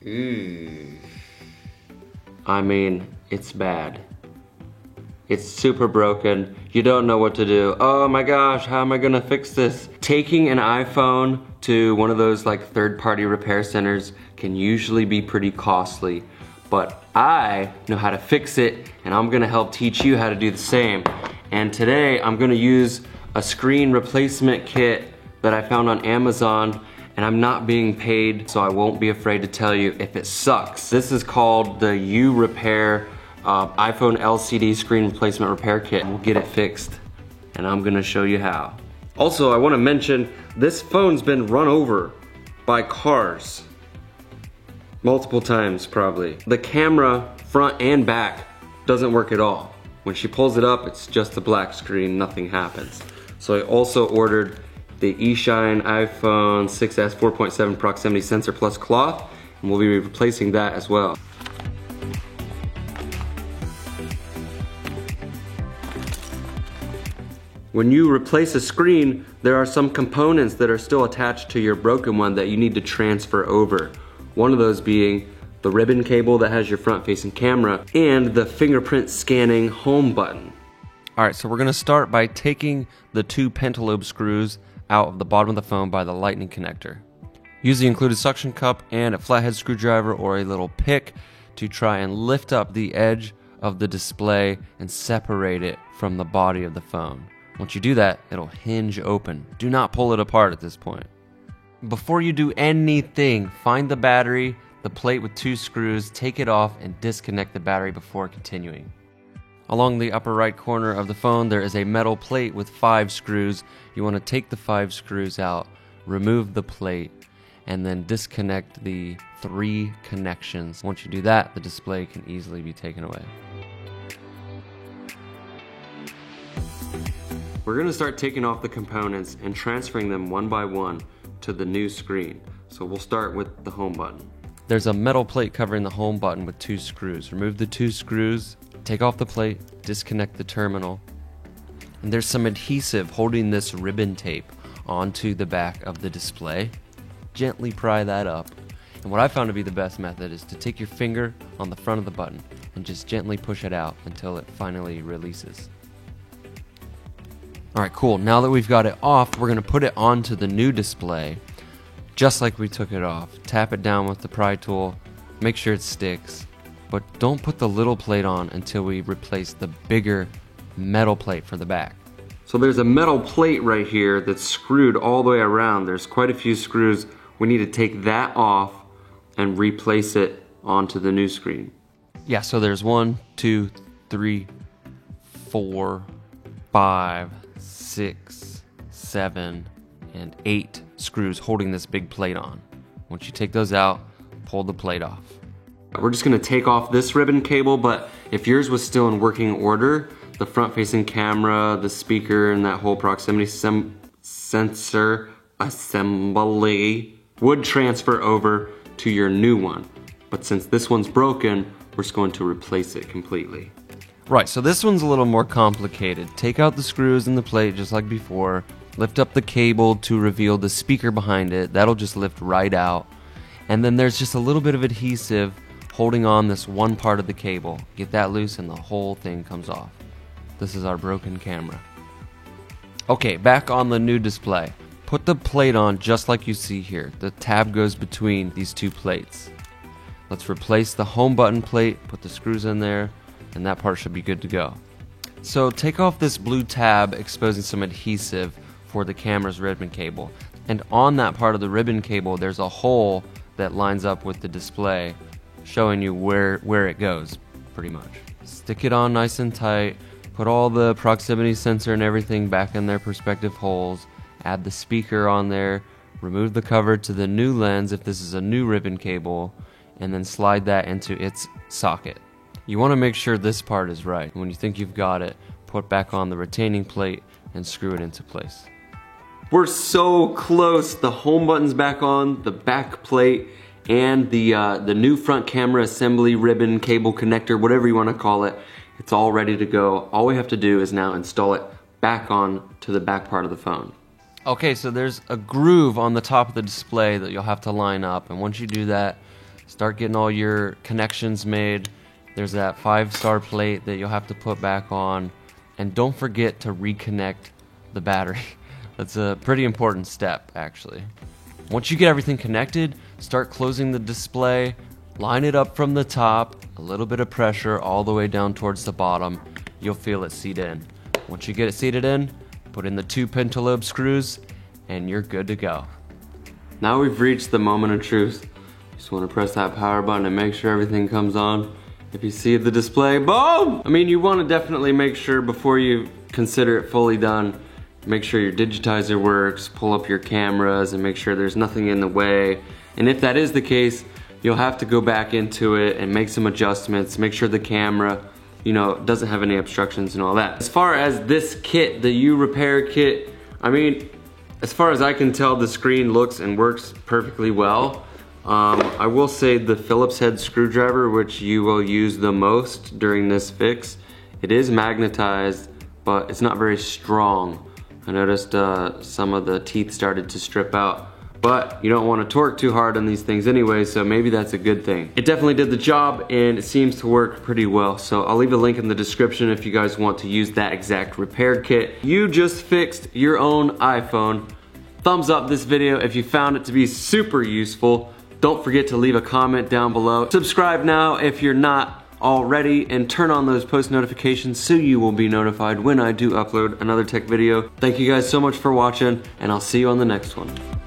I mean, it's bad. It's super broken. You don't know what to do. Oh my gosh, how am I gonna fix this? Taking an iPhone to one of those like third-party repair centers can usually be pretty costly, but I know how to fix it, and I'm gonna help teach you how to do the same. And today I'm gonna use a screen replacement kit that I found on Amazon, and I'm not being paid, so I won't be afraid to tell you if it sucks. This is called the U-Repair iPhone LCD screen replacement repair kit. We'll get it fixed, and I'm gonna show you how. Also, I wanna mention, this phone's been run over by cars. Multiple times, probably. The camera, front and back, doesn't work at all. When she pulls it up, it's just a black screen, nothing happens. So I also ordered the eShine iPhone 6s 4.7 proximity sensor plus cloth, and we'll be replacing that as well. When you replace a screen, there are some components that are still attached to your broken one that you need to transfer over. One of those being the ribbon cable that has your front-facing camera and the fingerprint scanning home button. All right, so we're gonna start by taking the two pentalobe screws out of the bottom of the phone by the lightning connector. Use the included suction cup and a flathead screwdriver or a little pick to try and lift up the edge of the display and separate it from the body of the phone. Once you do that, it'll hinge open. Do not pull it apart at this point. Before you do anything, find the battery, the plate with two screws, take it off and disconnect the battery before continuing. Along the upper right corner of the phone, there is a metal plate with 5 screws. You want to take the 5 screws out, remove the plate, and then disconnect the 3 connections. Once you do that, the display can easily be taken away. We're gonna start taking off the components and transferring them one by one to the new screen. So we'll start with the home button. There's a metal plate covering the home button with 2 screws. Remove the 2 screws, take off the plate, disconnect the terminal, and there's some adhesive holding this ribbon tape onto the back of the display. Gently pry that up. And what I found to be the best method is to take your finger on the front of the button and just gently push it out until it finally releases. Alright, cool. Now that we've got it off, we're going to put it onto the new display, just like we took it off. Tap it down with the pry tool, make sure it sticks, but don't put the little plate on until we replace the bigger metal plate for the back. So there's a metal plate right here that's screwed all the way around. There's quite a few screws. We need to take that off and replace it onto the new screen. Yeah, so there's 1, 2, 3, 4, 5, 6, 7, and 8 screws holding this big plate on. Once you take those out, pull the plate off. We're just gonna take off this ribbon cable, but if yours was still in working order, the front-facing camera, the speaker, and that whole proximity sensor assembly would transfer over to your new one. But since this one's broken, we're just going to replace it completely. Right, so this one's a little more complicated. Take out the screws in the plate just like before. Lift up the cable to reveal the speaker behind it. That'll just lift right out. And then there's just a little bit of adhesive holding on this one part of the cable. Get that loose and the whole thing comes off. This is our broken camera. Okay, back on the new display. Put the plate on just like you see here. The tab goes between these 2 plates. Let's replace the home button plate, put the screws in there, and that part should be good to go. So take off this blue tab exposing some adhesive for the camera's ribbon cable. And on that part of the ribbon cable, there's a hole that lines up with the display, showing you where it goes, pretty much. Stick it on nice and tight, put all the proximity sensor and everything back in their respective holes, add the speaker on there, remove the cover to the new lens if this is a new ribbon cable, and then slide that into its socket. You want to make sure this part is right. When you think you've got it, put back on the retaining plate and screw it into place. We're so close. The home button's back on, the back plate, and the new front camera assembly ribbon cable connector, whatever you want to call it. It's all ready to go. All we have to do is now install it back on to the back part of the phone. Okay, so there's a groove on the top of the display that you'll have to line up, and once you do that, Start getting all your connections made. There's that 5-star plate that you'll have to put back on. And don't forget to reconnect the battery. That's a pretty important step, actually. Once you get everything connected, start closing the display. Line it up from the top, a little bit of pressure all the way down towards the bottom. You'll feel it seat in. Once you get it seated in, put in the 2 pentalobe screws, and you're good to go. Now we've reached the moment of truth. Just want to press that power button and make sure everything comes on. If you see the display, boom! I mean, you want to definitely make sure before you consider it fully done, make sure your digitizer works, pull up your cameras, and make sure there's nothing in the way. And if that is the case, you'll have to go back into it and make some adjustments, make sure the camera, you know, doesn't have any obstructions and all that. As far as this kit, the U Repair Kit, I mean, as far as I can tell, the screen looks and works perfectly well. I will say the Phillips head screwdriver, which you will use the most during this fix, it is magnetized, but it's not very strong. I noticed some of the teeth started to strip out. But you don't want to torque too hard on these things anyway, so maybe that's a good thing. It definitely did the job, and it seems to work pretty well. So I'll leave a link in the description if you guys want to use that exact repair kit. You just fixed your own iPhone. Thumbs up this video if you found it to be super useful. Don't forget to leave a comment down below. Subscribe now if you're not already, and turn on those post notifications so you will be notified when I do upload another tech video. Thank you guys so much for watching, and I'll see you on the next one.